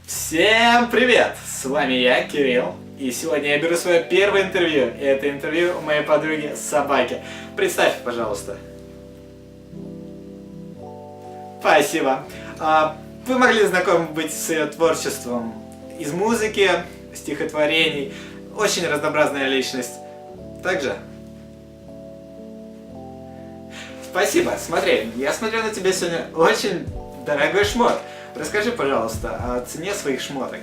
Всем привет! С вами я, Кирилл, и сегодня я беру свое первое интервью, и это интервью у моей подруги собаки. Представь, пожалуйста. Спасибо. Вы могли знакомы быть с ее творчеством из музыки, стихотворений, очень разнообразная личность. Также? Спасибо. Смотри, я смотрю на тебя сегодня очень дорогой шмот. Расскажи, пожалуйста, о цене своих шмоток.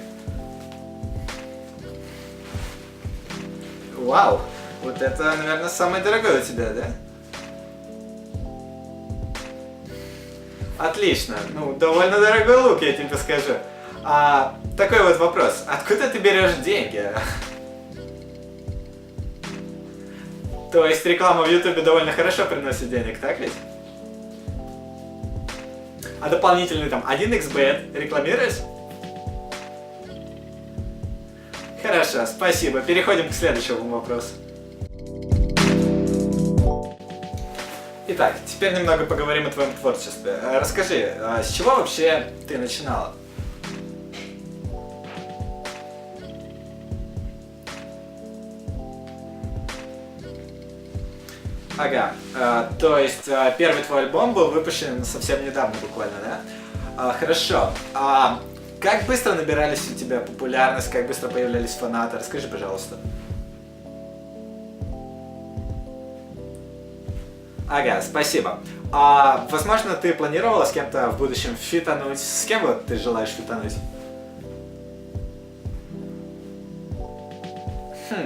Вау, вот это, наверное, самый дорогой у тебя, да? Отлично, ну, довольно дорогой лук, я тебе скажу. Такой вот вопрос, откуда ты берешь деньги? То есть реклама в Ютубе довольно хорошо приносит денег, так ведь? А дополнительный там 1xbet рекламируешь? Хорошо, спасибо. Переходим к следующему вопросу. Итак, теперь немного поговорим о твоем творчестве. Расскажи, с чего вообще ты начинала? Ага, то есть первый твой альбом был выпущен совсем недавно буквально, да? Хорошо. Как быстро набирались у тебя популярность, как быстро появлялись фанаты? Расскажи, пожалуйста. Ага, спасибо. Возможно, ты планировала с кем-то в будущем фитануть? С кем вот ты желаешь фитануть?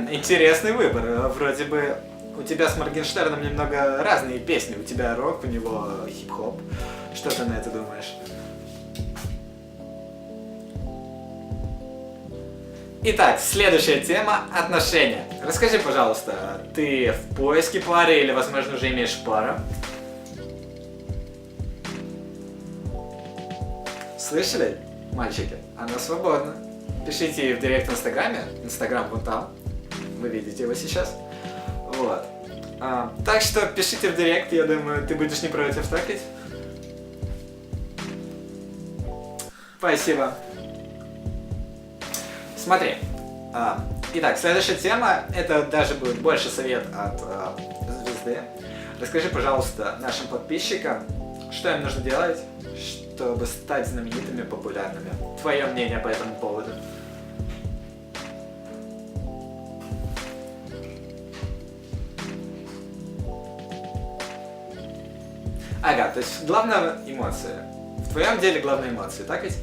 Интересный выбор. Вроде бы у тебя с Моргенштерном немного разные песни. У тебя рок, у него хип-хоп. Что ты на это думаешь? Итак, следующая тема – отношения. Расскажи, пожалуйста, ты в поиске пары или, возможно, уже имеешь пару? Слышали, мальчики? Она свободна. Пишите ей в директ в Инстаграме. Инстаграм вон там. Вы видите его сейчас. Вот. Так что пишите в директ, я думаю, ты будешь не против, так ведь? Спасибо. Смотри. Итак, следующая тема, это даже будет больше совет от звезды. Расскажи, пожалуйста, нашим подписчикам, что им нужно делать, чтобы стать знаменитыми, популярными. Твое мнение по этому поводу. Ага, то есть главная эмоция. В твоем деле главная эмоция, так ведь?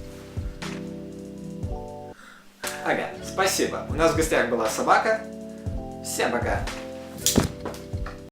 Ага, спасибо. У нас в гостях была собака. Всем пока.